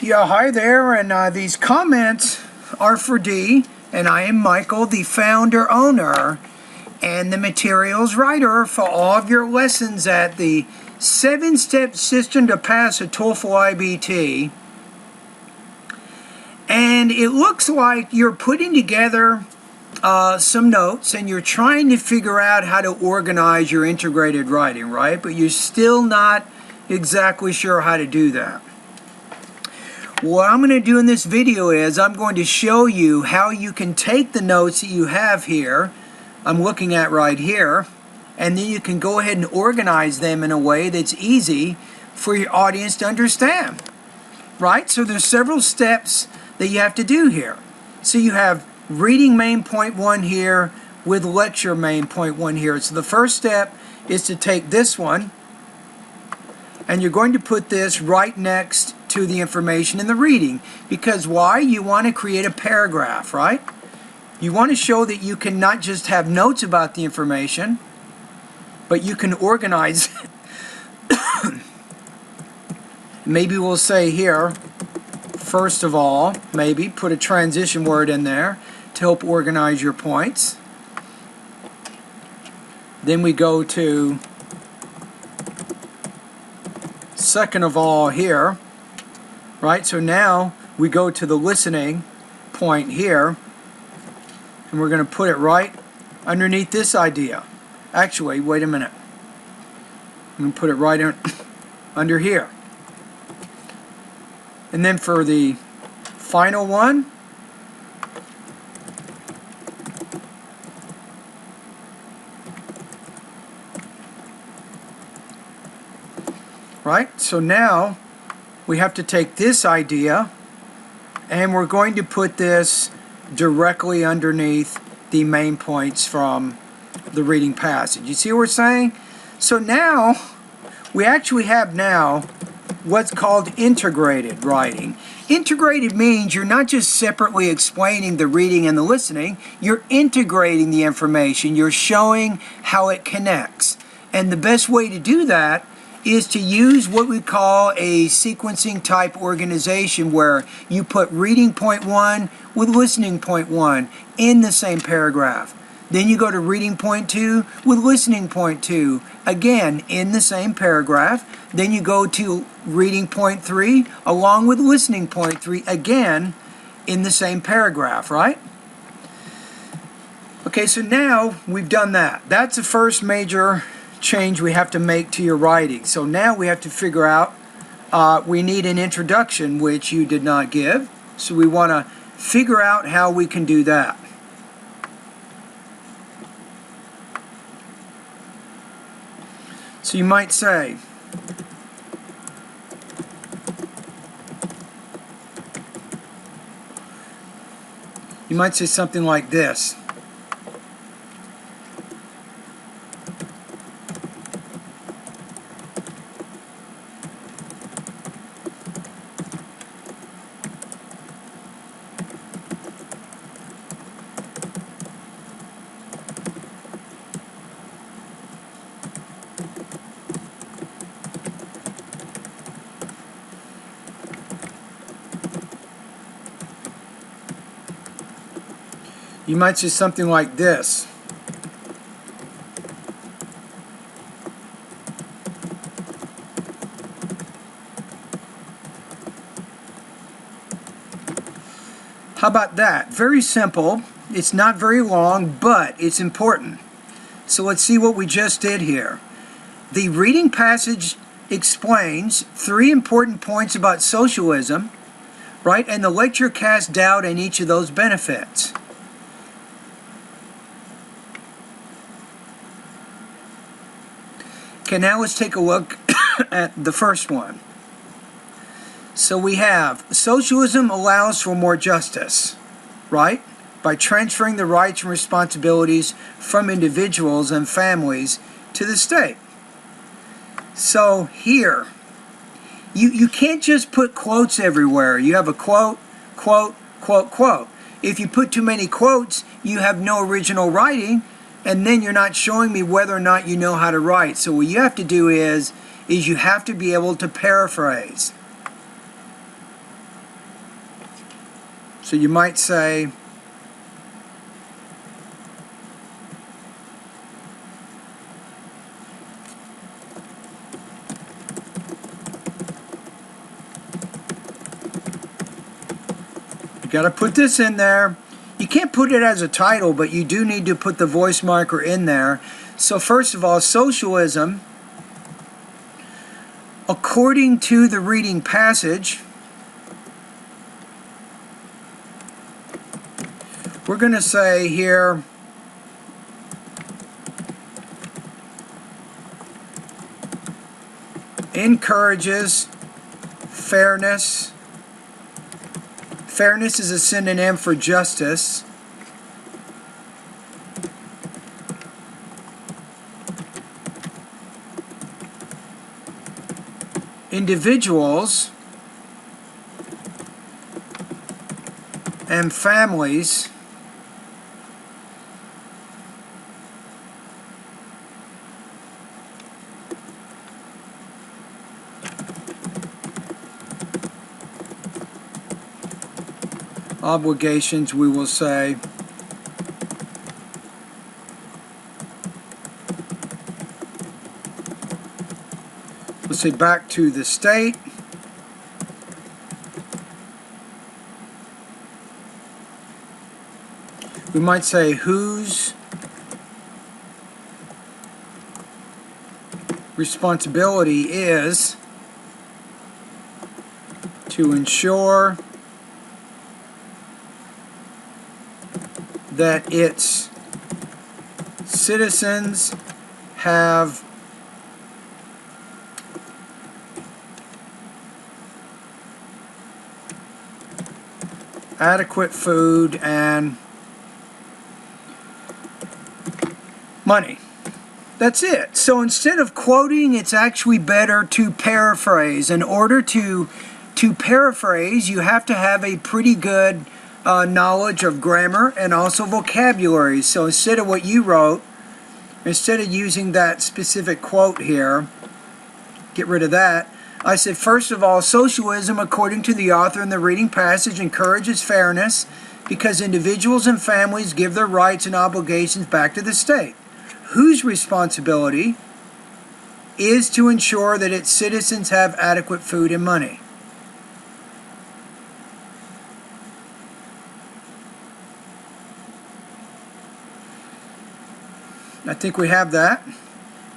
Yeah, hi there, and these comments are for Dee, and I am Michael, the founder, owner, and the materials writer for all of your lessons at the 7-step system to pass a TOEFL IBT. And it looks like you're putting together some notes and you're trying to figure out how to organize your integrated writing, right? But you're still not exactly sure how to do that. What I'm going to do in this video is I'm going to show you how you can take the notes that you have here, I'm looking at right here, and then you can go ahead and organize them in a way that's easy for your audience to understand, right? So there's several steps that you have to do here. So you have reading main point 1 here with lecture main point 1 here. So the first step is to take this one, and you're going to put this right next to the information in the reading. Because why? You want to create a paragraph, right? You want to show that you can not just have notes about the information, but you can organize it. Maybe we'll say here, first of all, maybe put a transition word in there to help organize your points. Then we go to second of all here, right? So now we go to the listening point here, and we're going to put it right underneath this idea. Actually, wait a minute. I'm going to put it right under here. And then for the final one, right? So now we have to take this idea and we're going to put this directly underneath the main points from the reading passage. You see what we're saying? So now we actually have now what's called integrated writing. Integrated means you're not just separately explaining the reading and the listening, you're integrating the information, you're showing how it connects. And the best way to do that is to use what we call a sequencing type organization, where you put reading point 1 with listening point 1 in the same paragraph. Then you go to reading point 2 with listening point 2, again in the same paragraph. Then you go to reading point 3 along with listening point 3, again in the same paragraph, right? Okay, so now we've done that. That's the first major change we have to make to your writing. So now we have to figure out, we need an introduction, which you did not give. So we want to figure out how we can do that. So you might say, something like this. You might say something like this. How about that? Very simple. It's not very long, but it's important. So let's see what we just did here. The reading passage explains 3 important points about socialism, right? And the lecture casts doubt on each of those benefits. Okay, now let's take a look at the first one. So we have, socialism allows for more justice, right? By transferring the rights and responsibilities from individuals and families to the state. So here, you can't just put quotes everywhere. You have a quote, quote, quote, quote. If you put too many quotes, you have no original writing, and then you're not showing me whether or not you know how to write. So what you have to do is you have to be able to paraphrase. So you might say, you got to put this in there. You can't put it as a title, but you do need to put the voice marker in there. So first of all, socialism, according to the reading passage, we're going to say here, encourages fairness. Fairness is a synonym for justice. Individuals and families obligations, we will say, let's say back to the state. We might say whose responsibility is to ensure that its citizens have adequate food and money. That's it. So instead of quoting, it's actually better to paraphrase. In order to paraphrase, you have to have a pretty good knowledge of grammar and also vocabulary. So instead of what you wrote, instead of using that specific quote here, get rid of that. I said, first of all, socialism, according to the author in the reading passage, encourages fairness because individuals and families give their rights and obligations back to the state, whose responsibility is to ensure that its citizens have adequate food and money. I think we have that.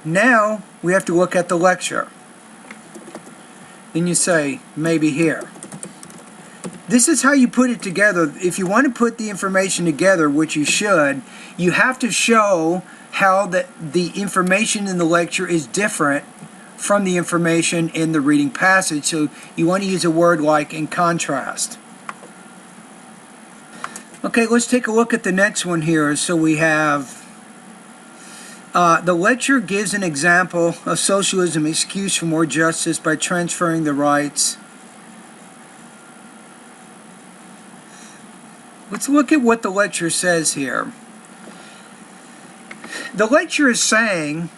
Now we have to look at the lecture. Then you say, maybe here. This is how you put it together. If you want to put the information together, which you should, you have to show how the information in the lecture is different from the information in the reading passage. So you want to use a word like in contrast. Okay, let's take a look at the next one here. So we have the lecture gives an example of socialism excuse for more justice by transferring the rights. Let's look at what the lecture says here. The lecture is saying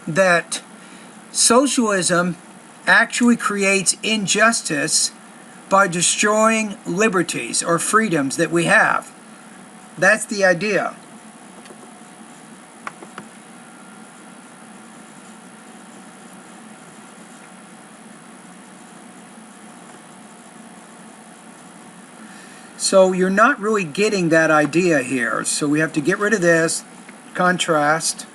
that socialism actually creates injustice by destroying liberties or freedoms that we have. That's the idea. So you're not really getting that idea here. So we have to get rid of this, contrast.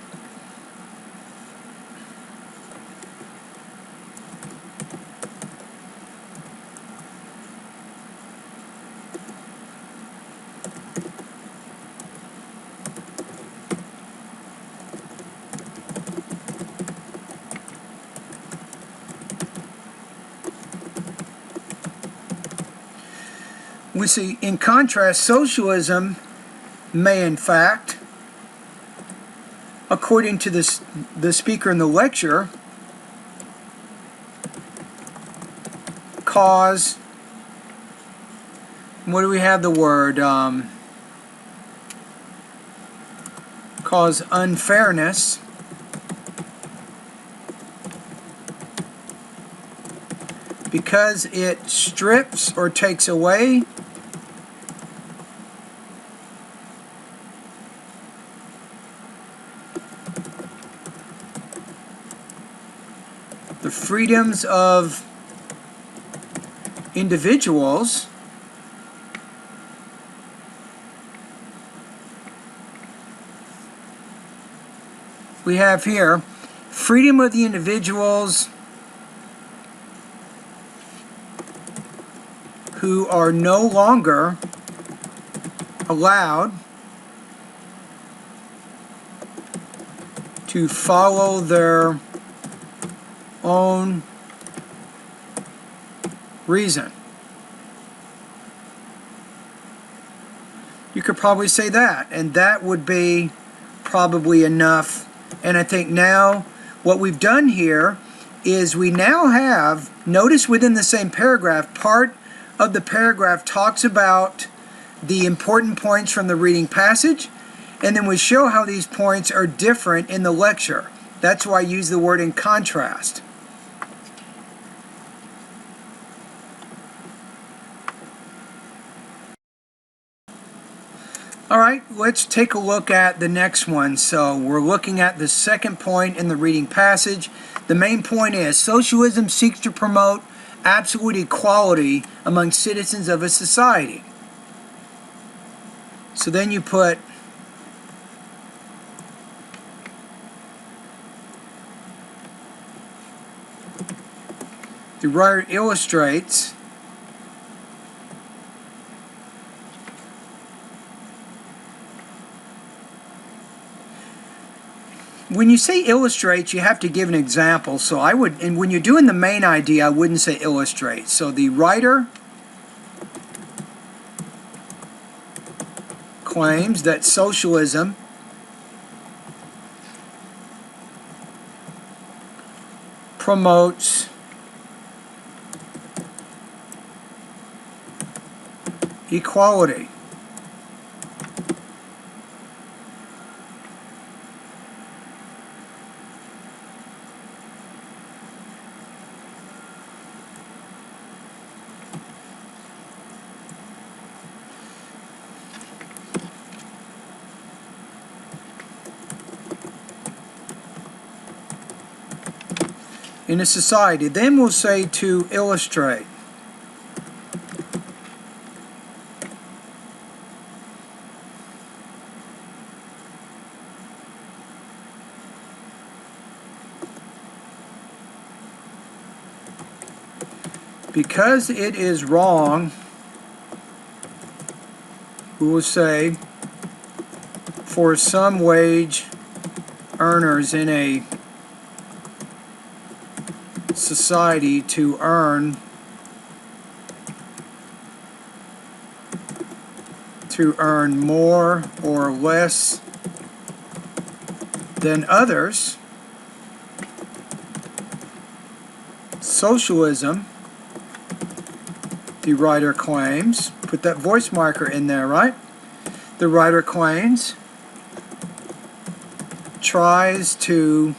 We see, in contrast, socialism may in fact, according to the speaker in the lecture, cause, what do we have the word, cause unfairness because it strips or takes away freedoms of individuals we have here freedom of the individuals who are no longer allowed to follow their own reason. You could probably say that, and that would be probably enough. And I think now what we've done here is we now have, notice within the same paragraph, part of the paragraph talks about the important points from the reading passage, and then we show how these points are different in the lecture. That's why I use the word in contrast. All right, let's take a look at the next one. So we're looking at the second point in the reading passage. The main point is socialism seeks to promote absolute equality among citizens of a society. So then you put the writer illustrates when you say illustrates, you have to give an example. So I would, and when you're doing the main idea, I wouldn't say illustrate. So the writer claims that socialism promotes equality. In a society. Then we'll say to illustrate. Because it is wrong, we will say, for some wage earners in a society to earn more or less than others, socialism, the writer claims, put that voice marker in there, right? The writer claims, tries to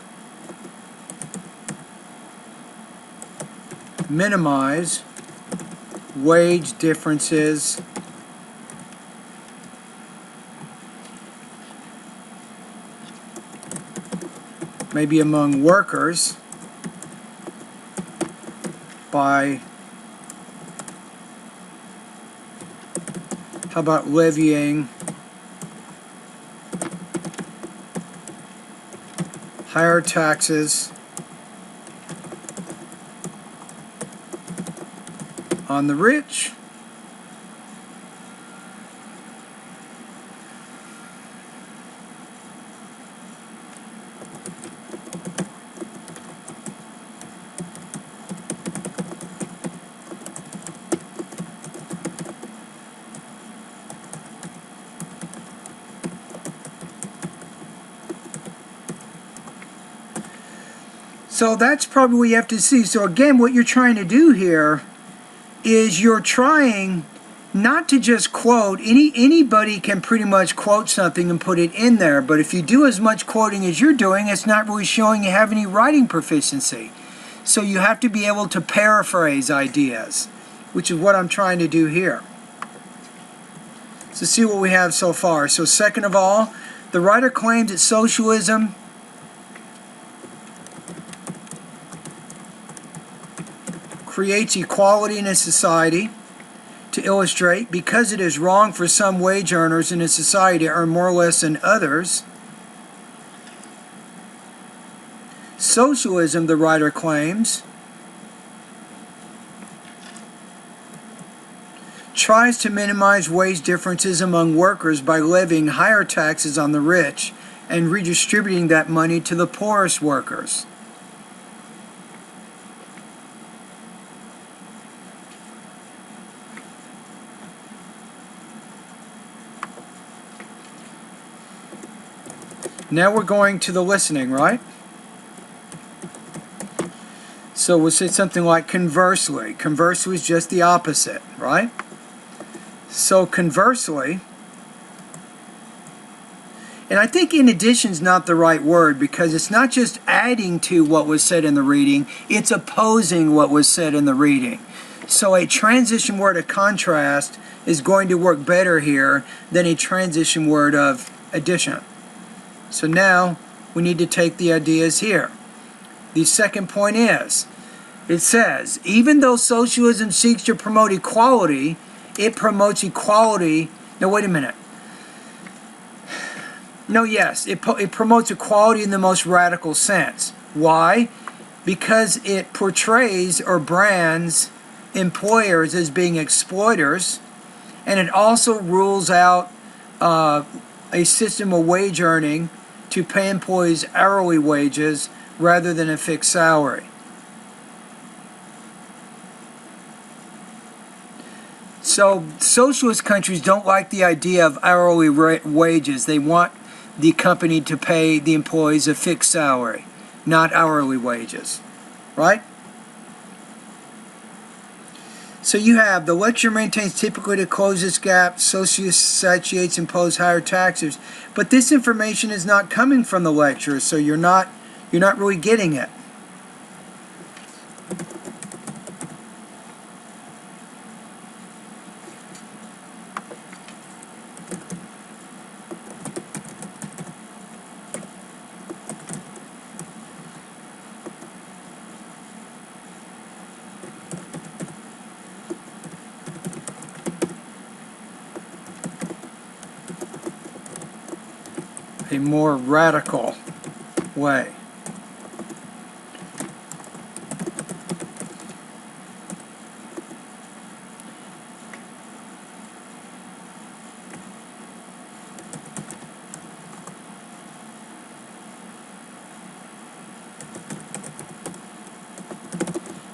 minimize wage differences maybe among workers by, how about levying higher taxes on the rich. So that's probably what you have to see. So again, what you're trying to do here is you're trying not to just quote. Anybody can pretty much quote something and put it in there, but if you do as much quoting as you're doing, it's not really showing you have any writing proficiency. So you have to be able to paraphrase ideas, which is what I'm trying to do here. So see what we have so far. So second of all, the writer claims that socialism creates equality in a society. To illustrate, because it is wrong for some wage earners in a society to earn more or less than others, socialism, the writer claims, tries to minimize wage differences among workers by levying higher taxes on the rich and redistributing that money to the poorest workers. Now we're going to the listening, right? So we'll say something like conversely. Conversely is just the opposite, right? So conversely, and I think in addition is not the right word because it's not just adding to what was said in the reading, it's opposing what was said in the reading. So a transition word of contrast is going to work better here than a transition word of addition. So now we need to take the ideas here. The second point is, it says, even though socialism seeks to promote equality, it promotes equality. Now wait a minute. No, yes, it promotes equality in the most radical sense. Why? Because it portrays or brands employers as being exploiters, and it also rules out a system of wage earning to pay employees hourly wages rather than a fixed salary. So socialist countries don't like the idea of hourly wages. They want the company to pay the employees a fixed salary, not hourly wages, right? So you have the lecture maintains typically to close this gap, socialist satiates impose higher taxes, but this information is not coming from the lecture, so you're not really getting it. A more radical way.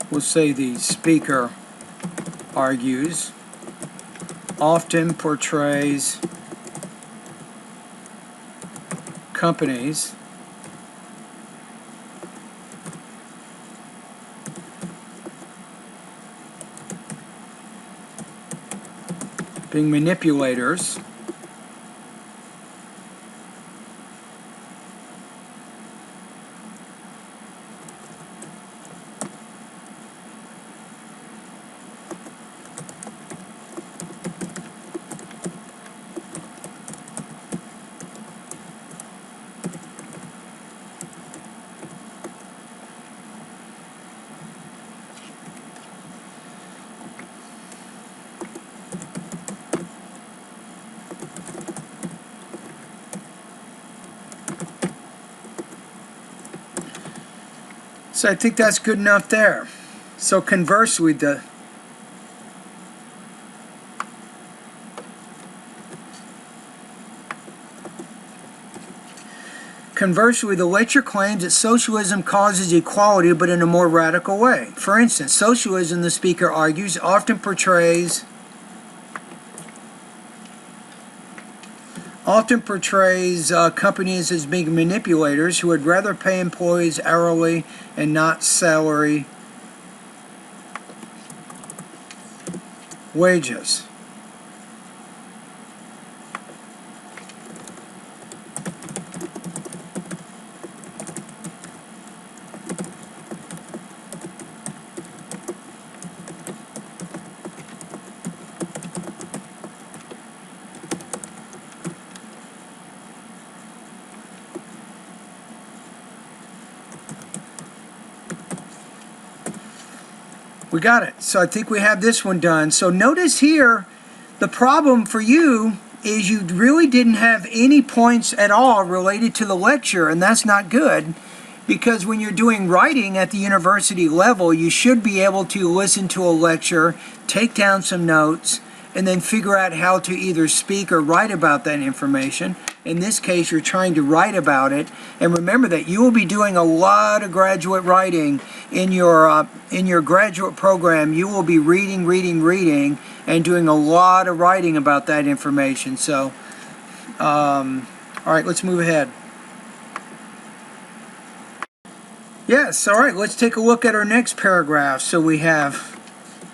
We'll say the speaker argues, often portrays companies being manipulators So I think that's good enough there. So conversely, the lecture claims that socialism causes equality, but in a more radical way. For instance, socialism, the speaker argues, often portrays companies as being manipulators who would rather pay employees hourly and not salary wages. We got it. So I think we have this one done. So notice here, the problem for you is you really didn't have any points at all related to the lecture, and that's not good, because when you're doing writing at the university level, you should be able to listen to a lecture, take down some notes, and then figure out how to either speak or write about that information. In this case, you're trying to write about it. And remember that you will be doing a lot of graduate writing in your graduate program. You will be reading, and doing a lot of writing about that information. So, all right, let's move ahead. Yes, all right, let's take a look at our next paragraph. So we have,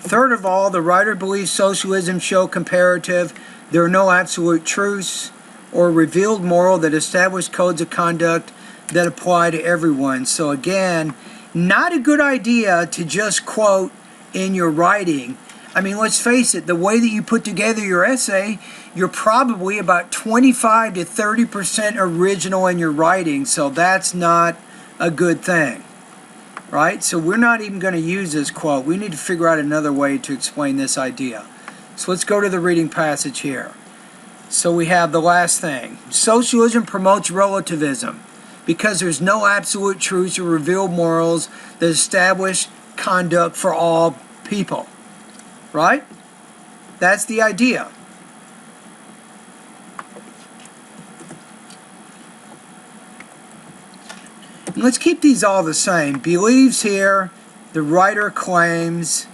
third of all, the writer believes socialism show comparative. There are no absolute truths or revealed moral that establish codes of conduct that apply to everyone. So again, not a good idea to just quote in your writing. I mean, let's face it, the way that you put together your essay, you're probably about 25 to 30% original in your writing, so that's not a good thing, right? So we're not even going to use this quote. We need to figure out another way to explain this idea. So let's go to the reading passage here. So we have the last thing. Socialism promotes relativism because there's no absolute truths or revealed morals that establish conduct for all people, right? That's the idea. Let's keep these all the same. Believes here, the writer claims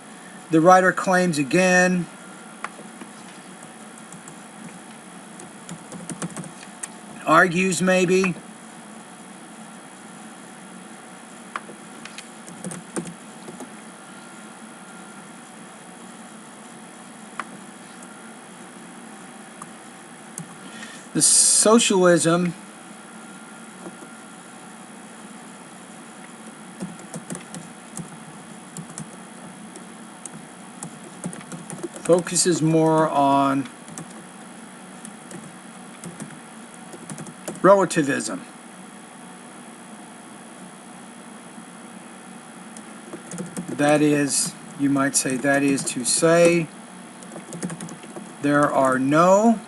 again. Argues maybe. The socialism focuses more on relativism. That is, you might say, that is to say, there are no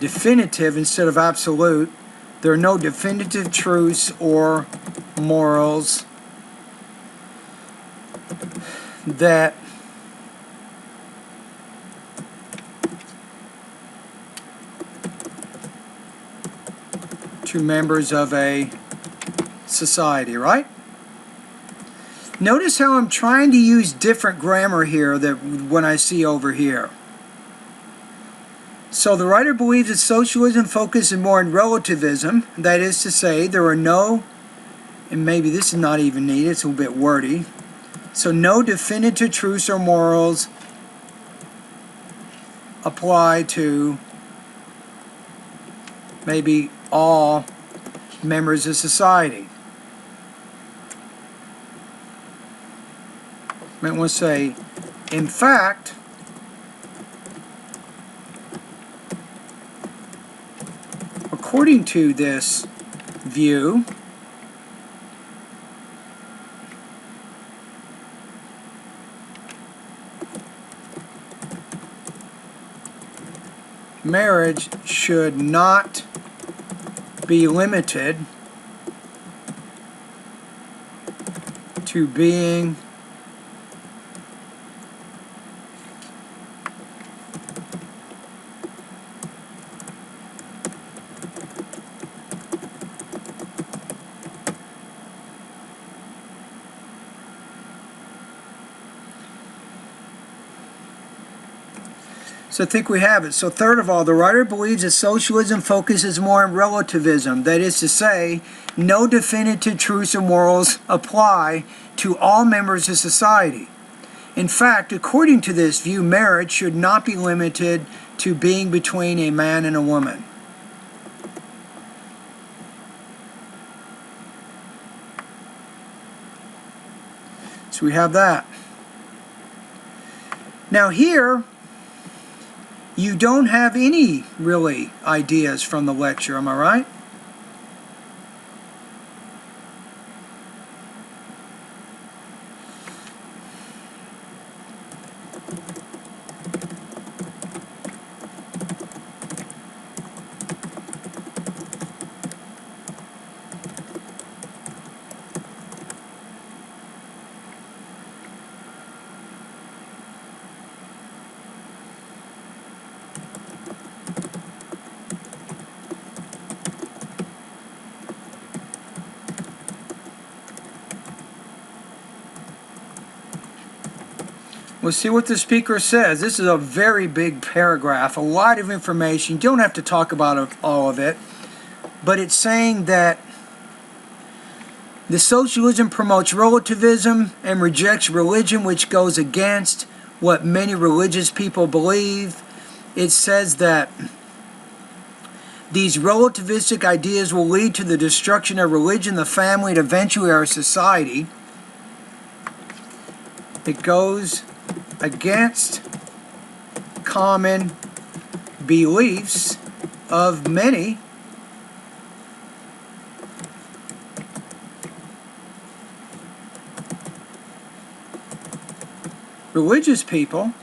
definitive instead of absolute. There are no definitive truths or morals that to members of a society, right? Notice how I'm trying to use different grammar here than when I see over here. So the writer believes that socialism focuses more on relativism. That is to say, there are no, and maybe this is not even needed, it's a little bit wordy. So no definitive truths or morals apply to maybe all members of society. I might want to say, in fact, according to this view, marriage should not be limited to being So I think we have it. So third of all, the writer believes that socialism focuses more on relativism. That is to say, no definitive truths or morals apply to all members of society. In fact, according to this view, marriage should not be limited to being between a man and a woman. So we have that. Now here, you don't have any, really, ideas from the lecture, am I right? We'll see what the speaker says. This is a very big paragraph, a lot of information. You don't have to talk about all of it, but it's saying that the socialism promotes relativism and rejects religion, which goes against what many religious people believe. It says that these relativistic ideas will lead to the destruction of religion, the family, and eventually our society. It goes against common beliefs of many religious people.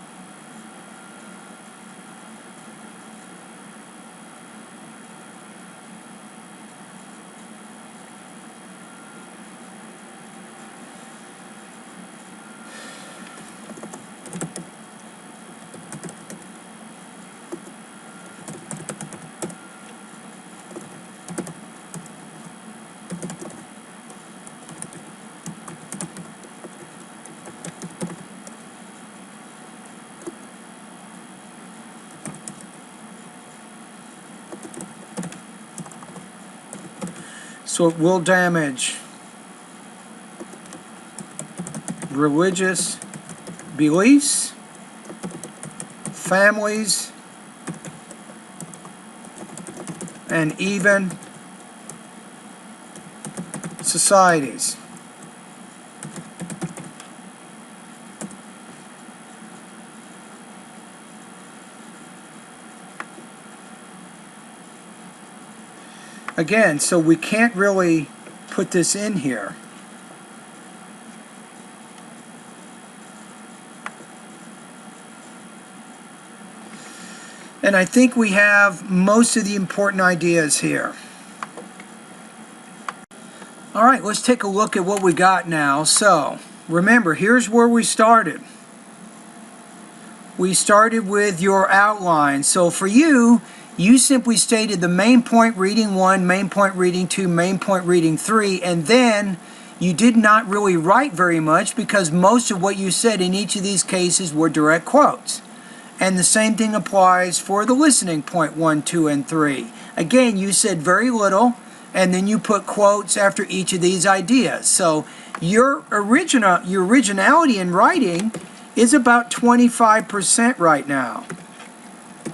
So it will damage religious beliefs, families, and even societies. Again, so we can't really put this in here. And I think we have most of the important ideas here. All right, let's take a look at what we got now. So, remember, here's where we started. We started with your outline. So for you, you simply stated the main point reading 1, main point reading 2, main point reading 3, and then you did not really write very much because most of what you said in each of these cases were direct quotes. And the same thing applies for the listening point 1, 2, and 3. Again, you said very little, and then you put quotes after each of these ideas. So your originality in writing is about 25% right now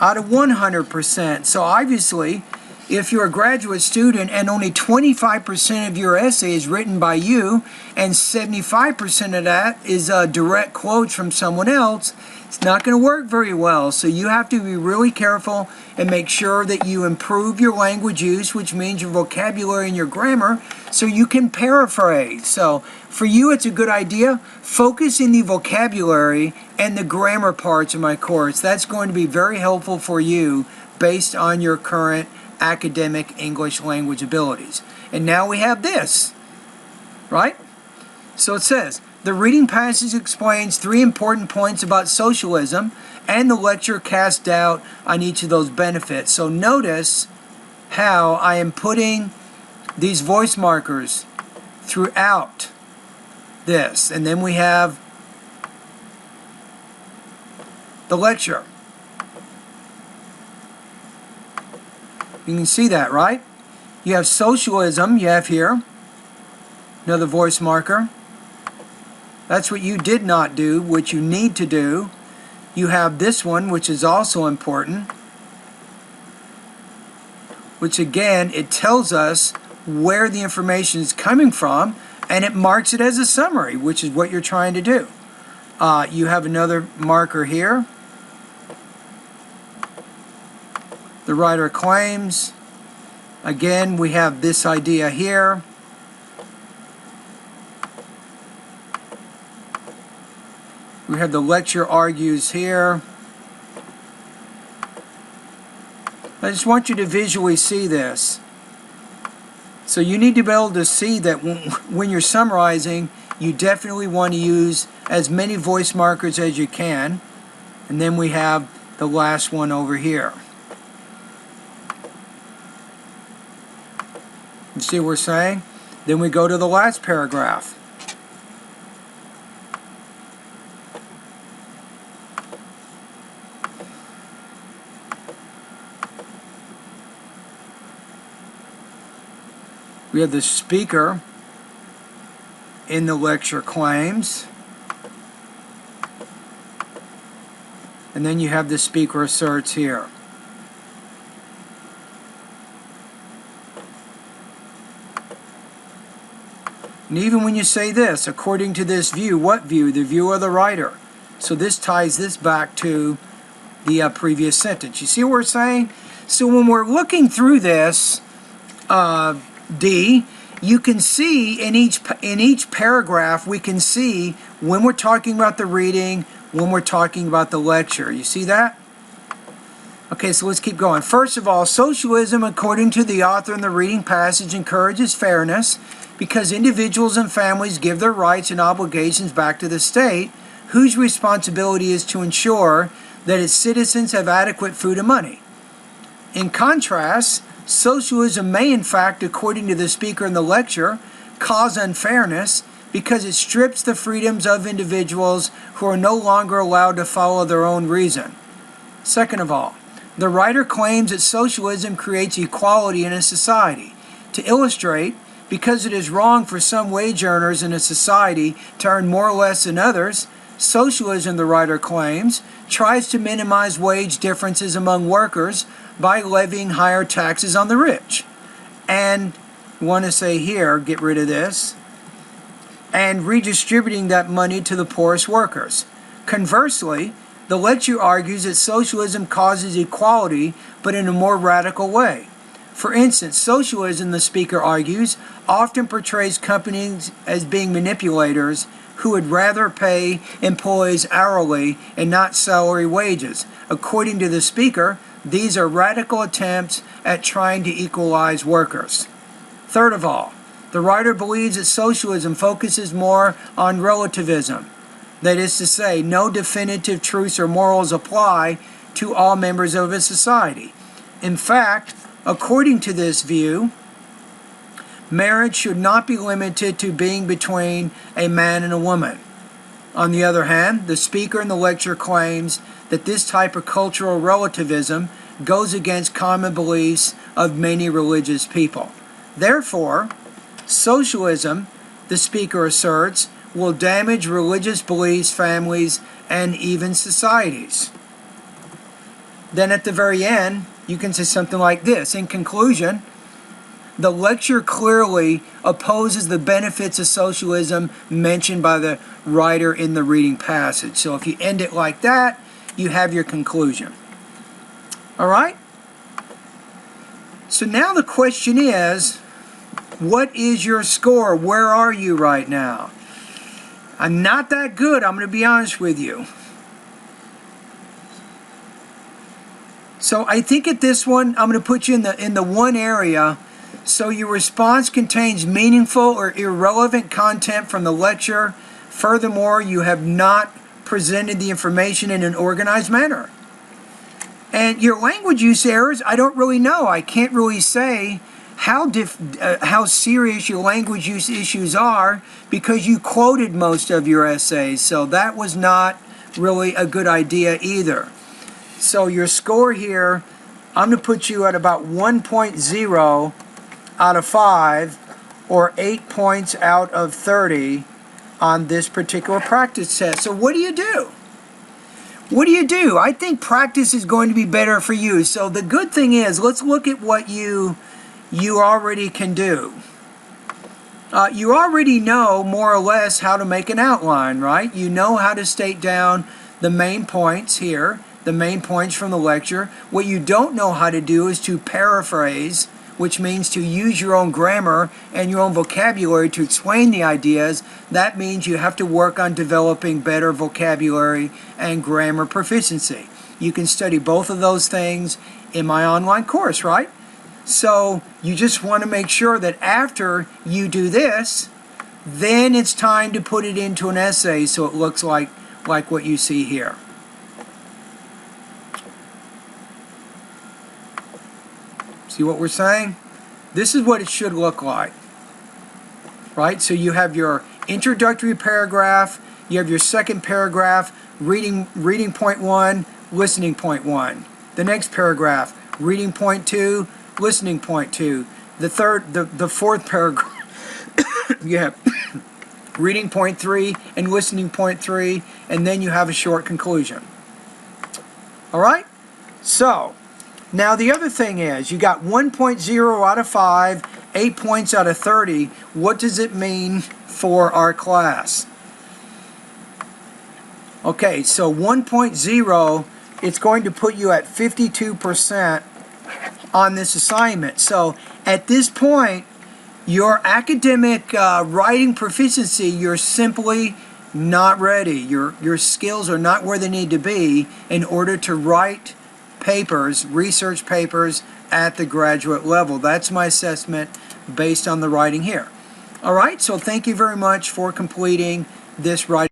out of 100%. So obviously, if you're a graduate student and only 25% of your essay is written by you and 75% of that is direct quotes from someone else, it's not going to work very well. So you have to be really careful and make sure that you improve your language use, which means your vocabulary and your grammar, so you can paraphrase. So for you, it's a good idea. Focus in the vocabulary and the grammar parts of my course. That's going to be very helpful for you based on your current academic English language abilities. And now we have this, right? So it says, the reading passage explains 3 important points about socialism, and the lecture casts doubt on each of those benefits. So notice how I am putting these voice markers throughout this. And then we have the lecture. You can see that, right? You have socialism, you have here, another voice marker. That's what you did not do, which you need to do. You have this one, which is also important, which again, it tells us where the information is coming from, and it marks it as a summary, which is what you're trying to do. You have another marker here. The writer claims. Again, we have this idea here. We have the lecture argues here. I just want you to visually see this. So you need to be able to see that when you're summarizing, you definitely want to use as many voice markers as you can. And then we have the last one over here. You see what we're saying? Then we go to the last paragraph. We have the speaker in the lecture claims. And then you have the speaker asserts here. And even when you say this, according to this view, what view? The view of the writer. So this ties this back to the previous sentence. You see what we're saying? So when we're looking through this, D, you can see in each paragraph, we can see when we're talking about the reading, when we're talking about the lecture. You see that? Okay, so let's keep going. First of all, socialism, according to the author in the reading passage, encourages fairness because individuals and families give their rights and obligations back to the state, whose responsibility is to ensure that its citizens have adequate food and money. In contrast, socialism may, in fact, according to the speaker in the lecture, cause unfairness because it strips the freedoms of individuals who are no longer allowed to follow their own reason. Second of all, the writer claims that socialism creates equality in a society. To illustrate, because it is wrong for some wage earners in a society to earn more or less than others, socialism, the writer claims, tries to minimize wage differences among workers by levying higher taxes on the rich. And we want to say here, get rid of this, and redistributing that money to the poorest workers. Conversely, the lecture argues that socialism causes equality, but in a more radical way. For instance, socialism, the speaker argues, often portrays companies as being manipulators who would rather pay employees hourly and not salary wages. According to the speaker, these are radical attempts at trying to equalize workers. Third of all, the writer believes that socialism focuses more on relativism. That is to say, no definitive truths or morals apply to all members of a society. In fact, according to this view, marriage should not be limited to being between a man and a woman. On the other hand, the speaker in the lecture claims that this type of cultural relativism goes against common beliefs of many religious people. Therefore, socialism, the speaker asserts, will damage religious beliefs, families, and even societies. Then at the very end, you can say something like this. In conclusion, the lecture clearly opposes the benefits of socialism mentioned by the writer in the reading passage. So if you end it like that, you have your conclusion. All right? So now the question is, what is your score? Where are you right now? I'm not that good, I'm going to be honest with you. So I think at this one, I'm going to put you in the one area. So your response contains meaningful or irrelevant content from the lecture. Furthermore, you have not presented the information in an organized manner. And your language use errors, I don't really know. I can't really say how serious your language use issues are because you quoted most of your essays. So that was not really a good idea either. So your score here, I'm going to put you at about 1.0 out of 5 or 8 points out of 30 on this particular practice test. So what do you do? What do you do? I think practice is going to be better for you. So the good thing is, let's look at what you already can do. You already know more or less how to make an outline, right? You know how to state down the main points here, the main points from the lecture. What you don't know how to do is to paraphrase, which means to use your own grammar and your own vocabulary to explain the ideas that means you have to work on developing better vocabulary and grammar proficiency. You can study both of those things in my online course, right? So you just want to make sure that after you do this, then it's time to put it into an essay so it looks like what you see here. See what we're saying? This is what it should look like, right? So you have your introductory paragraph, you have your second paragraph, reading point 1, listening point 1. The next paragraph, reading point 2, listening point 2. The fourth paragraph, you have reading point 3 and listening point 3, and then you have a short conclusion. All right? So, now the other thing is, you got 1.0 out of 5, 8 points out of 30. What does it mean for our class? Okay, so 1.0, it's going to put you at 52% on this assignment. So at this point, your academic writing proficiency, you're simply not ready. Your skills are not where they need to be in order to write papers, research papers at the graduate level. That's my assessment based on the writing here. All right, so thank you very much for completing this writing.